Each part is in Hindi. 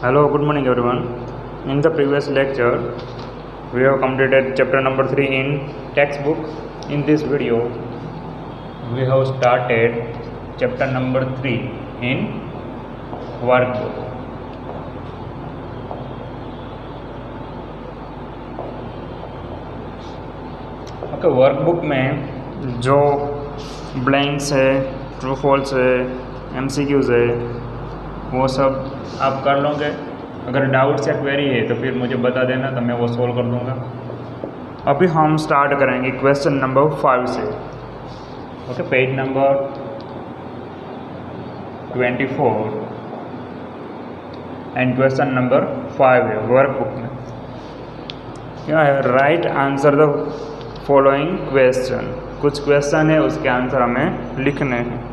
Hello, good morning everyone. In the previous lecture, we have completed chapter number 3 in textbook. In this video, we have started chapter number 3 in workbook. Okay, workbook में जो ब्लैंक्स है, ट्रू फॉल्स है, MCQs है, वो सब आप कर लोगे। अगर डाउट्स या क्वेरी है तो फिर मुझे बता देना, तो मैं वो सोल्व कर दूंगा। अभी हम स्टार्ट करेंगे क्वेश्चन नंबर 5 से। Okay, page number 24 and question number 5 है वर्कबुक में। क्या है? Right answer the following question. कुछ क्वेश्चन है, उसके आंसर हमें लिखने हैं।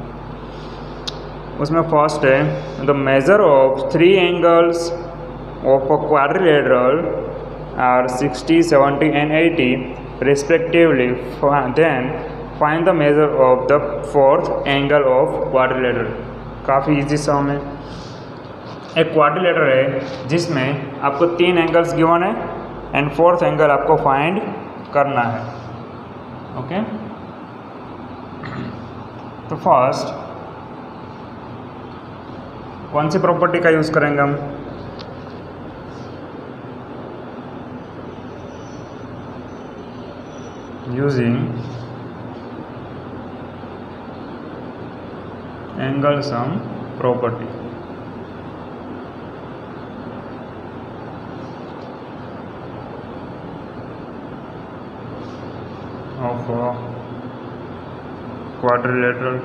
उसमें फर्स्ट है the measure of 3 angles of a quadrilateral are 60, 70 and 80 respectively, then find the measure of the 4th angle of quadrilateral. काफ़ी इजी सम है। एक क्वाड्रिलेटरल है जिसमें आपको 3 एंगल्स गिवन है एंड 4th एंगल आपको फाइंड करना है। ओके, तो फर्स्ट कौन सी प्रॉपर्टी का यूज़ करेंगे हम? Using angle sum property. Of quadrilateral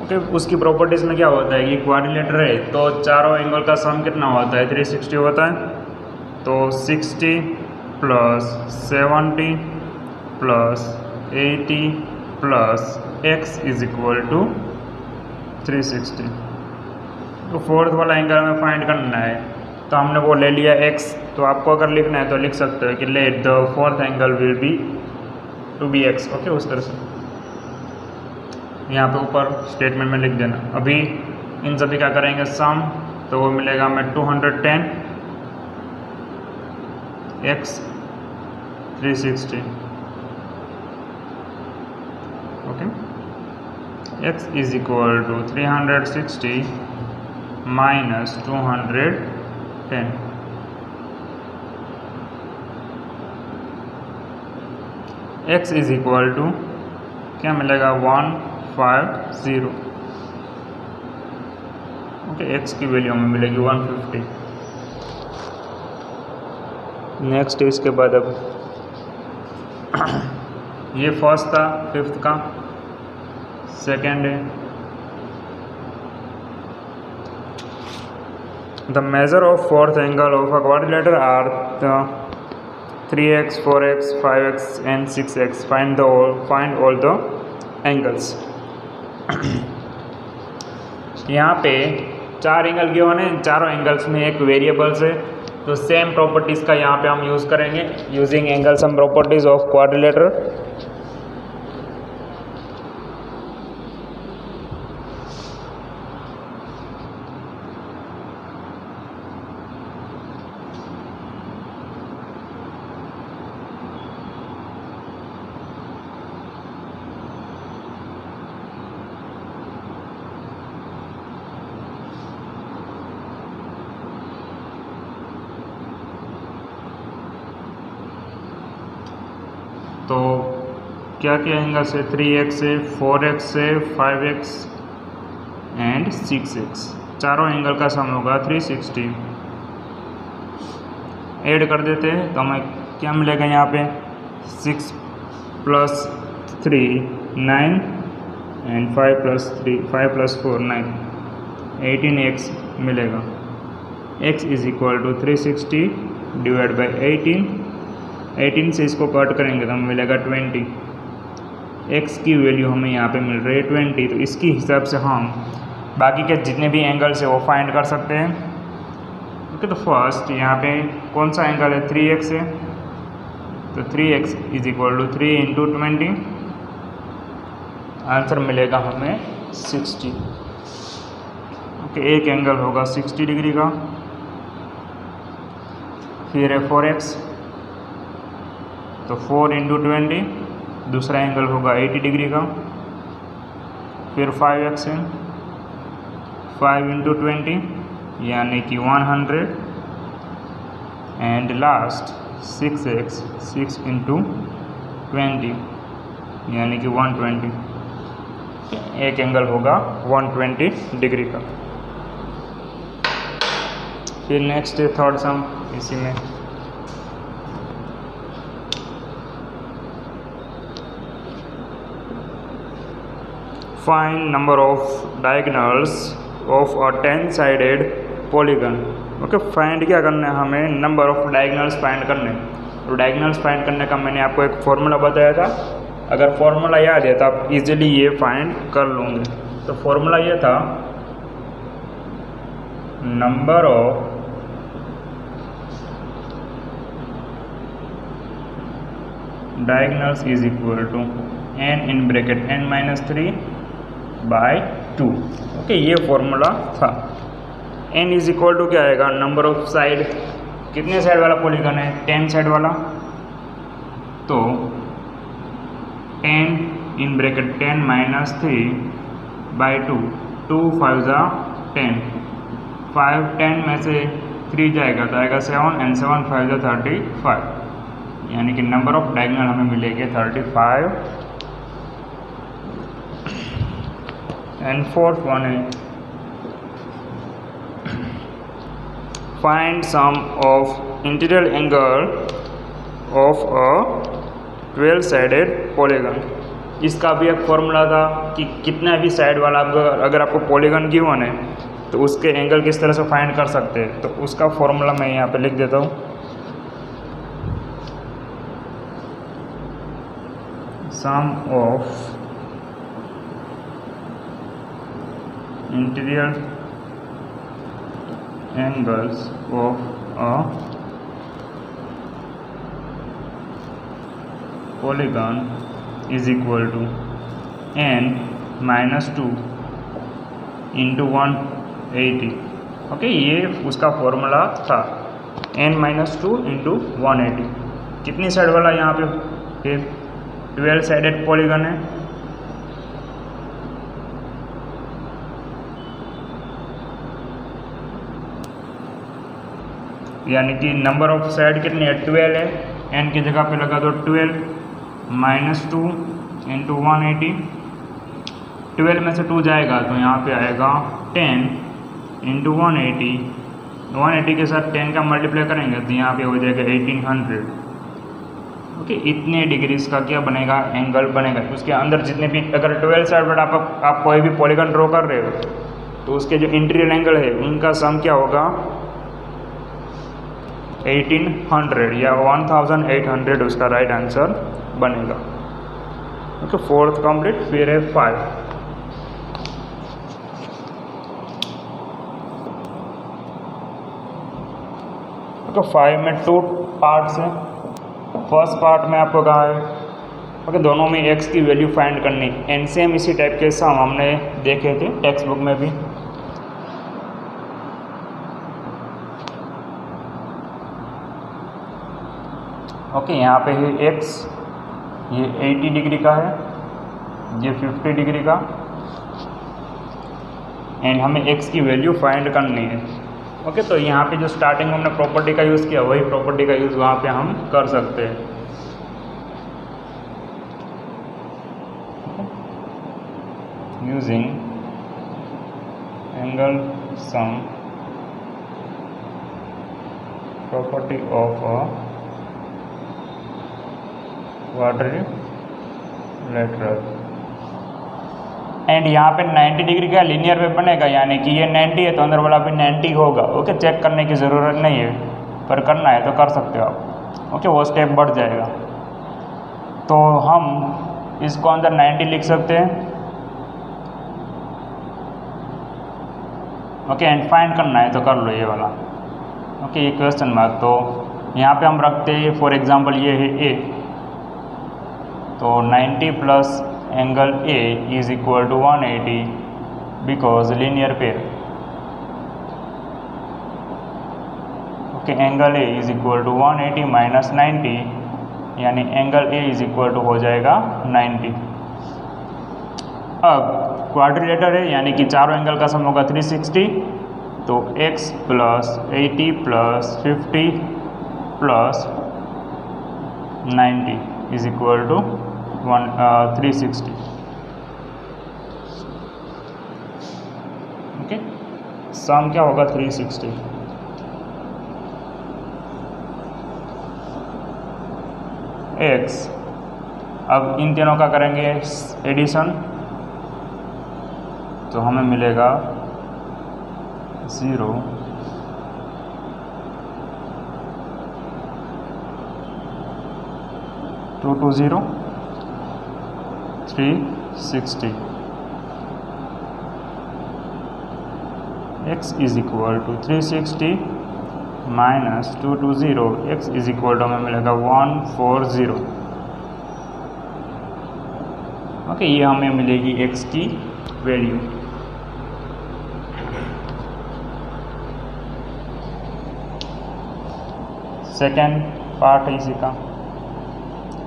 okay, उसकी प्रॉपर्टीज़ में क्या होता है कि क्वाड्रिलेटरल है तो चारों एंगल का सम कितना होता है? 360 होता है। तो 60 plus 70 plus 80 plus x is equal to 360। तो 4th वाला एंगल हमें फाइंड करना है, तो हमने वो ले लिया x। तो आपको अगर लिखना है तो लिख सकते हो कि let the 4th angle will be to be x। Okay, उस तरह से यहाँ पे ऊपर स्टेटमेंट में लिख देना। अभी इन सभी का करेंगे सम, तो वो मिलेगा हमें 210 x 360। Okay, x is equal to 360 minus 210। x is equal to क्या मिलेगा? 150। ओके, x की वैल्यू हमें मिलेगी 150। नेक्स्ट इसके बाद अब ये फर्स्ट था, 5th का। सेकेंड है the measure of 4th angle of a quadrilateral are 3x, 4x, 5x and 6x. Find all the angles. यहाँ पे 4 एंगल गिवन है, चारों एंगल्स में एक वेरिएबल्स है, तो सेम प्रॉपर्टीज़ का यहाँ पे हम यूज़ करेंगे using angle sum properties of quadrilateral. तो क्या क्या एंगल्स है? 3x है, 4x है, 5x एंड 6x। चारों एंगल का सम होगा 360। ऐड कर देते हैं तो हमें क्या मिलेगा? यहाँ पे 6 प्लस 3 9 एंड 5 प्लस 4 9, 18x मिलेगा। x is equal to 360 divide by 18 से इसको कट करेंगे तो हमें मिलेगा 20। x की वैल्यू हमें यहाँ पे मिल रही है 20, तो इसके हिसाब से हम बाकी के जितने भी एंगल्स है वो फाइंड कर सकते हैं। ओके, तो फर्स्ट यहाँ पे कौन सा एंगल है? 3x है, तो 3x is equal to 3 into 20, answer मिलेगा हमें 60। ओके, एक एंगल होगा 60 डिग्री का। फिर है 4x, तो 4 × 20, दूसरा एंगल होगा 80 डिग्री का। फिर 5x है, 5 × 20 यानी कि 100, एंड लास्ट 6x, 6 × 20 यानी कि 120। एक एंगल होगा 120 डिग्री का। फिर नेक्स्ट है थर्ड सम, इसी में find number of diagonals of a 10-साइडेड पॉलीगन। ओके, फाइंड क्या करना है हमें, नंबर ऑफ डायगोनल्स फाइंड करने। तो डायगोनल्स फाइंड करने का मैंने आपको एक फॉर्मूला बताया था। अगर फॉर्मूला याद है तो आप इजीली ये फाइंड कर लोगे। तो फॉर्मूला ये था, number of diagonals is equal to n in bracket n-3/2। Okay, ये फॉर्मूला था। n इज इक्वल टू क्या आएगा, नंबर ऑफ साइड, कितने साइड वाला पॉलीगन है, 10 साइड वाला, तो 10 इन ब्रैकेट 10-3/2, 2 5 × 10, 5 10 में से 3 जाएगा तो आएगा 7, एंड 7 5 × 35, यानी कि नंबर ऑफ डायगोनल हमें मिलेंगे 35। एंड फोर्थ वन है, find sum of interior angle of a 12-साइडेड पॉलीगन। इसका भी एक फॉर्मूला था कि कितना भी साइड वाला अगर आपको पॉलीगन गिवन है तो उसके एंगल किस तरह से फाइंड कर सकते हैं। तो उसका फॉर्मूला मैं यहाँ पे लिख देता हूँ। Sum of interior angles of a polygon is equal to n-2 × 180। Okay, ये उसका फॉर्मूला था, n-2 × 180। कितनी साइड वाला यहाँ पे 12-साइडेड पॉलीगन है। यानी कि नंबर ऑफ साइड कितनी है, 12 है। n की जगह पे लगा दो 12 -2 × 180। 12 में से 2 जाएगा तो यहाँ पे आएगा 10 × 180। 180 के साथ 10 का मल्टीप्लाई करेंगे तो यहाँ पे हो जाएगा 1800। ओके, इतने डिग्रीज का क्या बनेगा, एंगल बनेगा। उसके अंदर जितने भी, अगर 12 साइड पर आप कोई भी पॉलीगन ड्रॉ कर रहे हो तो उसके जो इंटीरियर एंगल है उनका सम क्या होगा, 1800 या 1800 उसका राइट आंसर बनेगा। Okay, fourth complete. फिर है 5। ओके, 5 में 2 पार्ट्स हैं। फर्स्ट पार्ट में आपको कहा है ओके दोनों में x की वैल्यू फाइंड करनी। एंड सेम इसी टाइप के सम हमने देखे थे टेक्स्ट बुक में भी। ओके, यहाँ पे है x, ये 80 डिग्री का है, ये 50 डिग्री का, एंड हमें x की वैल्यू फाइंड करनी है। ओके, तो यहाँ पे जो स्टार्टिंग में हमने प्रॉपर्टी का यूज़ किया वही प्रॉपर्टी का यूज़ वहाँ पे हम कर सकते हैं। Using angle sum property of a quadrilateral, and यहाँ पे 90 डिग्री का लीनियर वेव बनेगा, यानी कि ये 90 है तो अंदर वाला भी 90 होगा। ओके, चेक करने की ज़रूरत नहीं है, पर करना है तो कर सकते हो आप। ओके, वो स्टेप बढ़ जाएगा। तो हम इसको अंदर 90 लिख सकते हैं। ओके, एंड फाइंड करना है तो कर लो ये वाला। ओके, ये क्वेश्चन मार्क, तो यहाँ पे हम रखते हैं फॉर एग्जांपल ये है a, तो 90 + angle A is equal to 180 because linear pair. Okay, angle A is equal to 180 minus 90, यानी angle A is equal to हो जाएगा 90। अब क्वाड्रिलेटर है, यानी कि चारों एंगल का सम होगा 360, तो x plus 80 plus 50 plus 90 is equal to 360। Okay, sum क्या होगा 360। x, अब इन तीनों का करेंगे एडिशन, तो हमें मिलेगा 0 2 2 0 360। x is equal to 360 minus 220, x is equal to हमें मिलेगा 140। ओके, ये हमें मिलेगी x की वैल्यू। सेकेंड पार्ट है इसी का,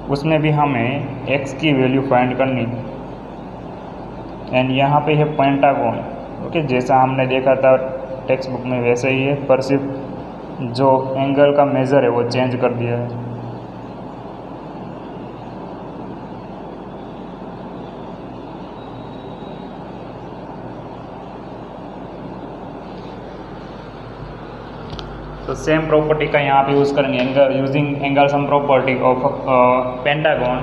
उसमें भी हमें x की वैल्यू फाइंड करनी एंड यहाँ पे है पेंटागन। ओके, जैसा हमने देखा था टेक्स्ट बुक में वैसे ही है, पर सिर्फ जो एंगल का मेज़र है वो चेंज कर दिया है। तो सेम प्रॉपर्टी का यहाँ पे यूज़ करेंगे, angle using angle sum property of pentagon.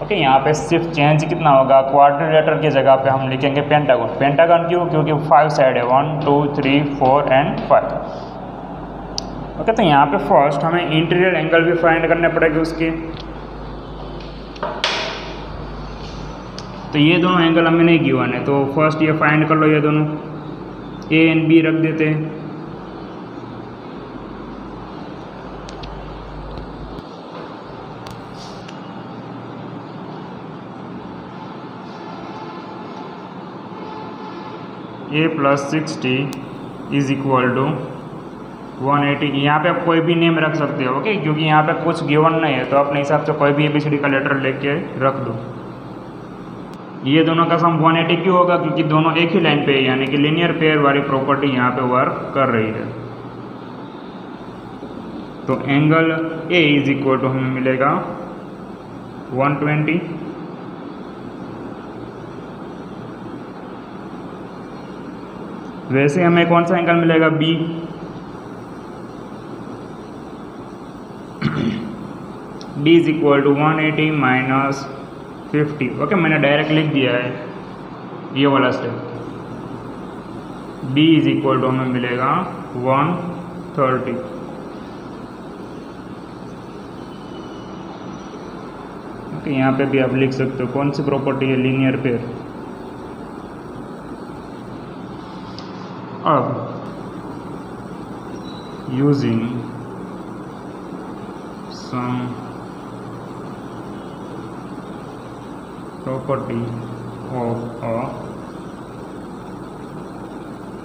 Okay, यहाँ पे सिर्फ चेंज कितना होगा, क्वाड्रिलेटर की जगह पे हम लिखेंगे पेंटागन। पेंटागन क्यों? क्योंकि 5 साइड है, 1 2 3 4 एंड 5। ओके, तो यहाँ पे फर्स्ट हमें इंटीरियर एंगल भी फाइंड करने पड़ेंगे उसके। तो ये दोनों एंगल हमें नहीं गिवन है, तो फर्स्ट ये फाइंड कर लो, ये दोनों ए एंड बी रख देते हैं। ए प्लस 60 इज इक्वल टू 180। यहाँ पे आप कोई भी नेम रख सकते हो, ओके, क्योंकि यहाँ पे कुछ गिवन नहीं है, तो अपने हिसाब से कोई भी ABCD का लेटर लेके रख दो। ये दोनों का सम 180 क्यों होगा? क्योंकि दोनों एक ही लाइन पे है, यानी कि लीनियर पेयर वाली प्रॉपर्टी यहाँ पे वर्क कर रही है। तो angle A is equal to हमें मिलेगा 120, वैसे हमें कौन सा एंगल मिलेगा? B. D is equal to 180 minus 50। Okay, मैंने डायरेक्ट लिख दिया है ये वाला step. D is equal to हमें मिलेगा 130। ओके, यहाँ पे भी आप लिख सकते हो कौन सी प्रॉपर्टी है, लीनियर पेयर। अब using sum property of a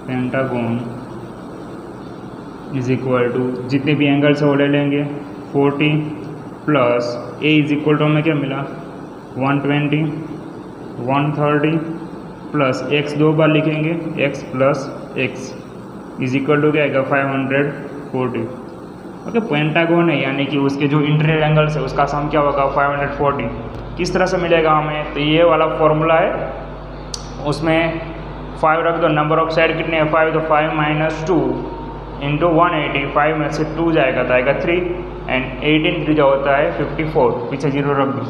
pentagon is equal to, जितने भी एंगल से वो ले लेंगे 40 plus A is equal to हमें क्या मिला 120, 130 प्लस एक्स दो बार लिखेंगे, x plus x is equal to क्या आएगा 540। ओके, पेंटागन है, यानी कि उसके जो इंटीरियर एंगल्स है उसका सम क्या होगा 540। किस तरह से मिलेगा हमें? तो ये वाला फॉर्मूला है, उसमें 5 रख दो, नंबर ऑफ साइड कितने हैं 5, तो 5 माइनस 2 इंटू 180, 5 में से 2 जाएगा तो आएगा 3 एंड 18 3 जो होता है 54, पीछे 0 रख दो,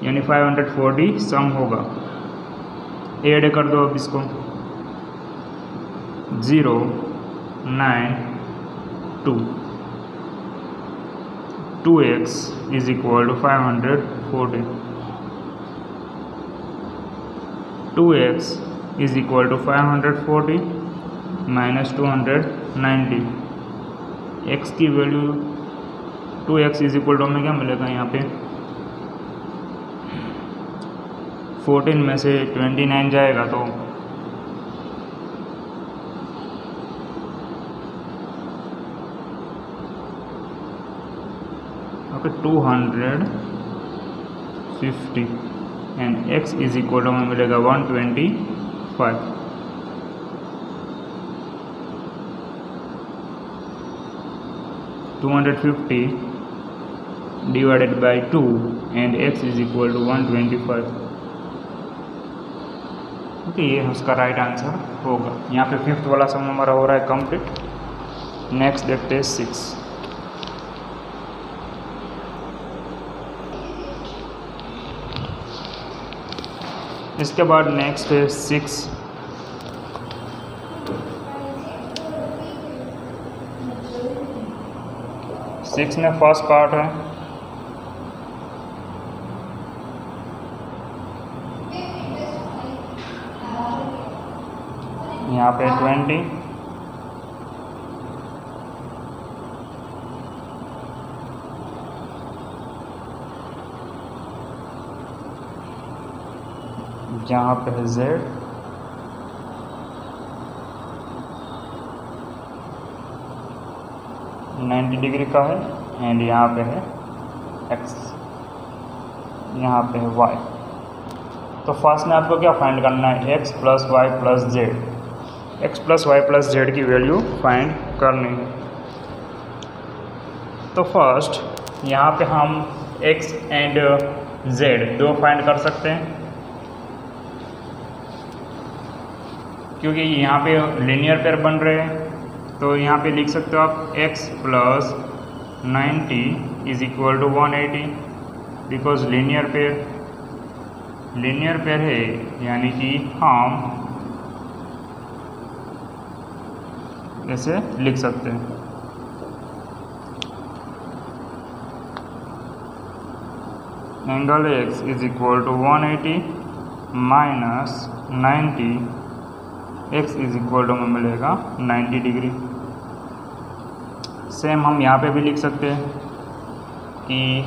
यानी 540 सम होगा। ऐड कर दो अब इसको, 0 9 2 2x is equal to 540, 2x is equal to 540 minus 290, x की value 2x is equal to हमें क्या मिलेगा यहाँ पे 14 में से 29 जाएगा तो okay 250 and x is equal to हमें मिलेगा 125। 250 divided by 2 and x is equal to 125। Okay ये उसका राइट आंसर होगा। यहाँ पे 5th वाला सम हमारा हो रहा है कंप्लीट। नेक्स्ट देखते हैं 6। इसके बाद नेक्स्ट है 6। में फर्स्ट पार्ट है यहाँ पे 20 जहाँ पे है z 90 डिग्री का है एंड यहाँ पे है x, यहाँ पे है y। तो फर्स्ट में आपको क्या फाइंड करना है, x plus y plus z. x plus y plus z की वैल्यू फाइंड करनी है। तो फर्स्ट यहाँ पे हम x एंड z दो फाइंड कर सकते हैं, क्योंकि यहाँ पे लीनियर पेयर बन रहे हैं। तो यहाँ पे लिख सकते हो आप x plus 90 is equal to 180, because linear pair है, यानी कि हम ऐसे लिख सकते हैं। Angle x is equal to 180 minus 90, x is equal to में मिलेगा 90 डिग्री। सेम हम यहाँ पे भी लिख सकते हैं कि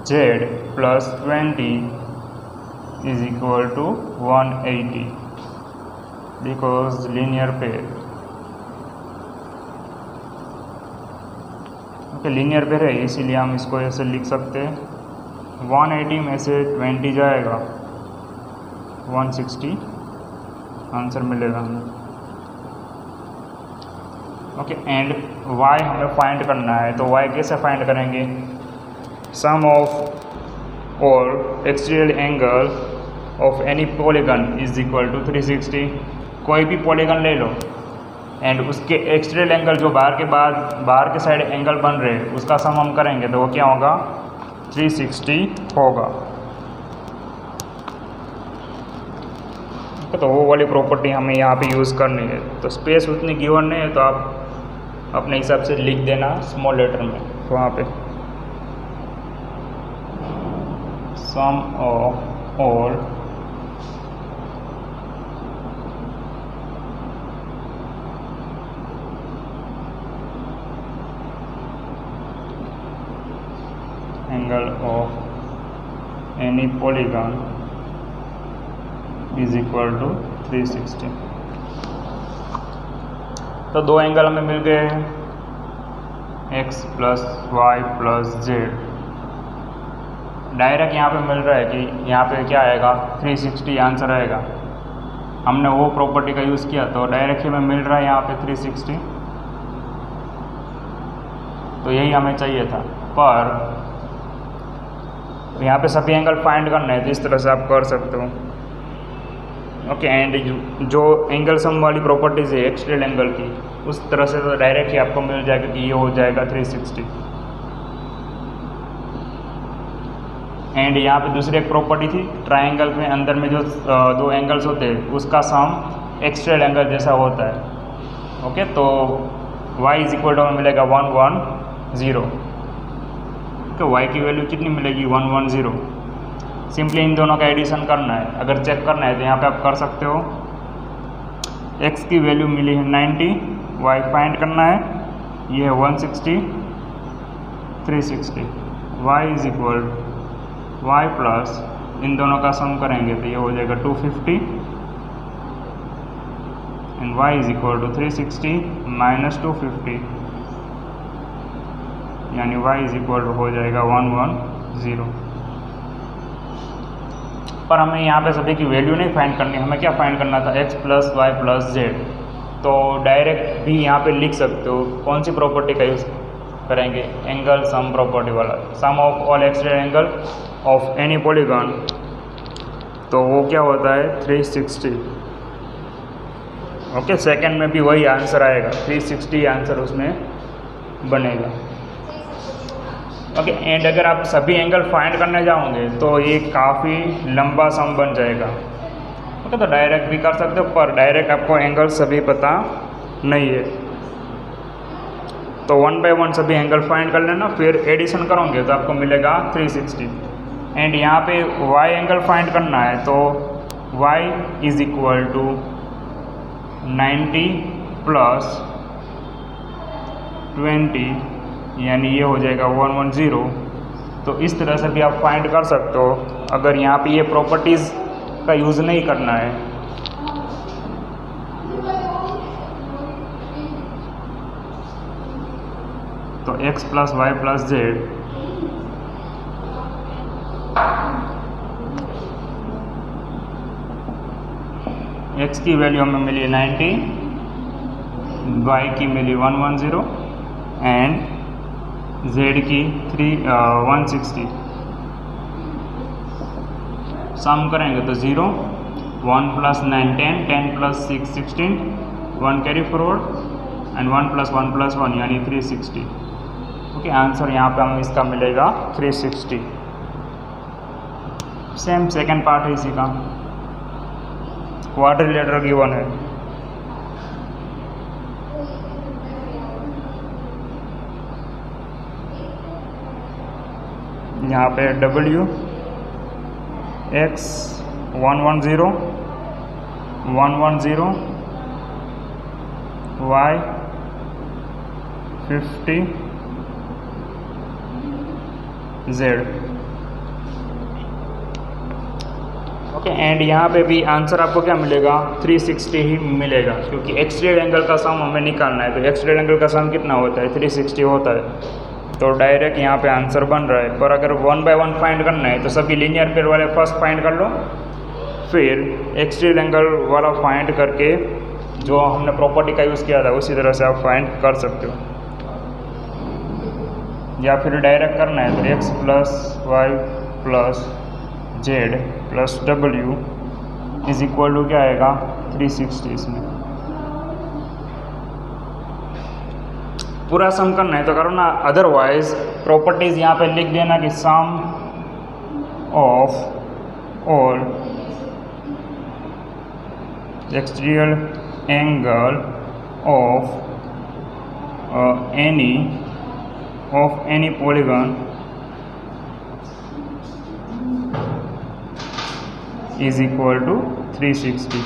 z plus 20 is equal to 180 because linear pair। Okay linear pair है इसीलिए हम इसको ऐसे लिख सकते हैं। 180 में से 20 जाएगा 160 आंसर मिलेगा हमें। ओके एंड y हमें फाइंड करना है, तो y कैसे फाइंड करेंगे, सम ऑफ और exterior angle of any polygon is equal to 360। कोई भी पॉलीगन ले लो एंड उसके एक्सटीरियर एंगल जो बाहर के साइड एंगल बन रहे हैं उसका सम हम करेंगे तो वो क्या होगा, 360 होगा। तो वो वाली प्रॉपर्टी हमें यहाँ पे यूज़ करनी है। तो स्पेस उतनी गिवन नहीं है तो आप अपने हिसाब से लिख देना स्मॉल लेटर में। तो वहाँ पे sum of all angle of any polygon is equal to 360। तो दो एंगल हमें मिल गए हैं, x plus y plus z. Direct यहाँ पे मिल रहा है कि यहाँ पे क्या आएगा, 360 आंसर आएगा। हमने वो प्रॉपर्टी का यूज़ किया तो डायरेक्ट हमें मिल रहा है यहाँ पे 360। तो यही हमें चाहिए था, पर यहाँ पे सभी एंगल फाइंड करना है तो इस तरह से आप कर सकते हो। ओके एंड जो एंगल सम वाली प्रॉपर्टीज़ है एक्सटीरियर एंगल की, उस तरह से तो डायरेक्ट ही आपको मिल जाएगा कि ये हो जाएगा 360। एंड यहाँ पे दूसरी एक प्रॉपर्टी थी, ट्रायंगल में अंदर में जो दो एंगल्स होते हैं उसका सम एक्सटीरियर एंगल जैसा होता है। ओके तो y इज इक्वल टू मिलेगा 110। ओके y की वैल्यू कितनी मिलेगी, 110। सिंपली इन दोनों का एडिशन करना है। अगर चेक करना है तो यहाँ पे आप कर सकते हो, x की वैल्यू मिली है 90, y फाइंड करना है, ये है 160 360, y is equal y plus इन दोनों का सम करेंगे तो ये हो जाएगा 250 and y is equal to 360 minus 250 यानी y इज इक्वल टू हो जाएगा 110। पर हमें यहाँ पे सभी की वैल्यू नहीं फाइंड करनी, हमें क्या फाइंड करना था, x plus y plus z. तो डायरेक्ट भी यहाँ पे लिख सकते हो। कौन सी प्रॉपर्टी का यूज़ करेंगे, एंगल सम प्रॉपर्टी वाला, sum of all extended angle of any polygon. तो वो क्या होता है 360। ओके, सेकंड में भी वही आंसर आएगा, 360 आंसर उसमें बनेगा। ओके, एंड अगर आप सभी एंगल फाइंड करने जाओगे तो ये काफ़ी लंबा सम बन जाएगा। ओके, तो डायरेक्ट भी कर सकते हो, पर डायरेक्ट आपको एंगल सभी पता नहीं है, तो 1 बाय 1 सभी एंगल फाइंड कर लेना, फिर एडिशन करोगे तो आपको मिलेगा 360। एंड यहाँ पे y एंगल फाइंड करना है, तो y is equal to 90 plus 20 यानी ये हो जाएगा 110। तो इस तरह से भी आप फाइंड कर सकते हो अगर यहाँ पे ये प्रॉपर्टीज़ का यूज़ नहीं करना है। तो x plus y plus z x की वैल्यू हमें मिली 90, y की मिली 110 एंड z की 160। सम करेंगे तो 0, 1 plus 9 10, 10 plus 6 16, 1 carry forward and 1 plus 1 plus 1 यानी 360। ओके, आंसर यहाँ पे हमें इसका मिलेगा 360। सेम सेकंड पार्ट है इसी का, क्वाड्रिलेटरल गिवन है। यहाँ पे w x 110 110 y 50 z। Okay, and यहाँ पे भी आंसर आपको क्या मिलेगा 360 ही मिलेगा, क्योंकि एक्सटेंडेड एंगल का सम हमें निकालना है। तो एक्सटेंडेड एंगल का सम कितना होता है 360 होता है, तो डायरेक्ट यहाँ पे आंसर बन रहा है। पर अगर 1 बाय 1 फाइंड करना है तो सभी लीनियर पेयर वाले फर्स्ट फाइंड कर लो, फिर एक्सटेंडेड एंगल वाला फाइंड करके जो हमने प्रॉपर्टी का यूज़ किया था उसी तरह से आप फाइंड कर सकते हो। या फिर डायरेक्ट करना है तो x plus y plus z plus w is equal to क्या आएगा 360। इसमें पूरा सम करना है तो करो ना, अदरवाइज प्रॉपर्टीज़ यहाँ पे लिख देना कि sum of all exterior angle of any polygon is equal to 360।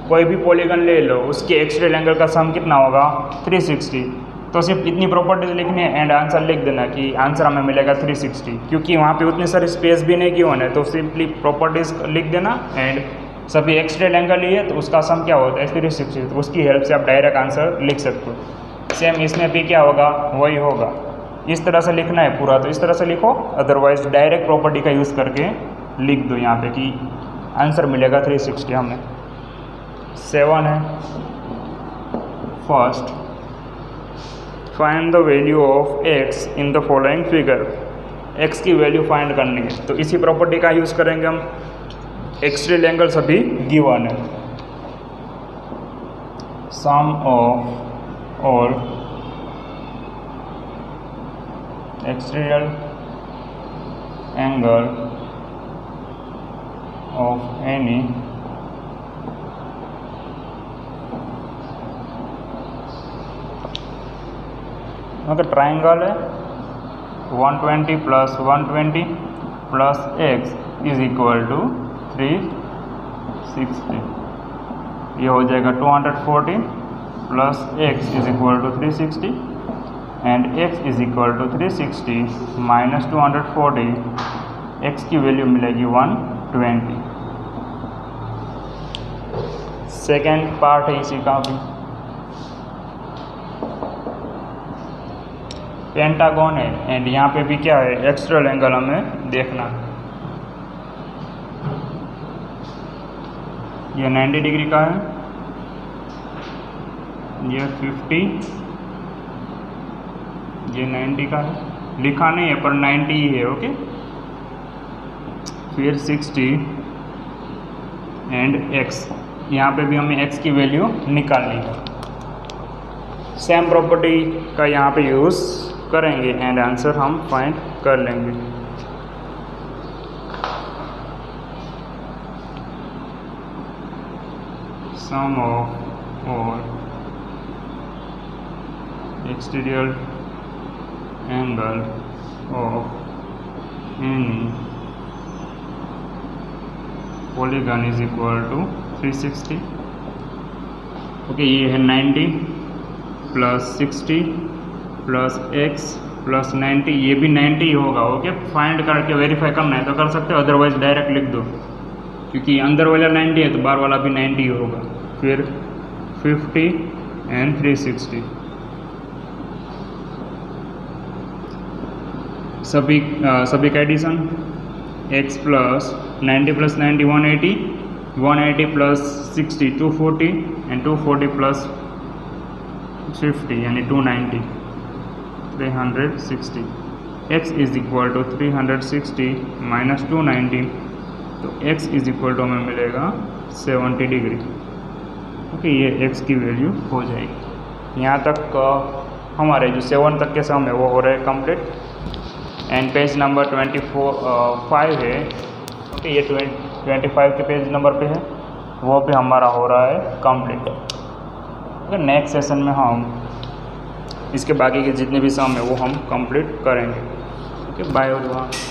कोई भी पॉलीगॉन ले लो, उसके एक्सटीरियर एंगल का सम कितना होगा 360। तो सिर्फ इतनी प्रॉपर्टीज लिखनी है एंड आंसर लिख देना कि आंसर हमें मिलेगा 360। क्योंकि वहाँ पे उतनी सारी स्पेस भी नहीं गिवन है, तो सिंपली प्रॉपर्टीज लिख देना एंड सभी एक्सटीरियर एंगल लिए तो उसका सम क्या होता है 360। तो उसकी हेल्प से आप डायरेक्ट आंसर लिख सकते हो। सेम इसमें भी क्या होगा, वही होगा। इस तरह से लिखना है पूरा, तो इस तरह से लिखो, अदरवाइज डायरेक्ट प्रॉपर्टी का यूज़ करके लिख दो यहाँ पे कि आंसर मिलेगा 360 हमें। 7 है, first find the value of x in the following figure. x की वैल्यू फाइंड करनी है तो इसी प्रॉपर्टी का यूज़ करेंगे हम। एक्सटीरियर एंगल सभी गिवन है, sum of all exterior angle of any अगर ट्राइंगल है 120 plus 120 plus x is equal to 360। ये हो जाएगा 240 plus x is equal to 360 and x is equal to 360 minus 240, x की वैल्यू मिलेगी 120। सेकेंड पार्ट है इसी का भी, पेंटागन है एंड यहाँ पे भी क्या है, एक्स्ट्रल एंगल हमें देखना है। ये 90 डिग्री का है, ये 50, ये 90 का है, लिखा नहीं है पर 90 ही है, ओके। फिर 60 एंड x, यहाँ पे भी हमें x की वैल्यू निकालनी है। सेम प्रॉपर्टी का यहाँ पे यूज़ करेंगे एंड आंसर हम फाइंड कर लेंगे। सम ऑफ और exterior angle of any polygon is equal to 360। Okay, ये है 90 प्लस 60 प्लस x प्लस 90, ये भी 90 ही होगा। ओके, फाइंड करके वेरीफाई करना है तो कर सकते हो, अदरवाइज डायरेक्ट लिख दो, क्योंकि अंदर वाला 90 है तो बाहर वाला भी 90 ही होगा। फिर 50 एंड 360, सभी का addition, x plus 90 plus 90 180, 180 plus 60 240 and 240 plus 50 यानी 290, 360। x is equal to 360 minus 290, तो x इज इक्वल टू हमें मिलेगा 70 डिग्री। ओके, ये x की वैल्यू हो जाएगी। यहाँ तक हमारे जो 7 तक के सम है वो हो रहे कंप्लीट। एंड पेज नंबर 25 है, ओके, ये 25 के पेज नंबर पे है, वो भी हमारा हो रहा है कंप्लीट। ओके, नेक्स्ट सेशन में हम इसके बाकी के जितने भी सम है वो हम कंप्लीट करेंगे। Okay, bye everyone.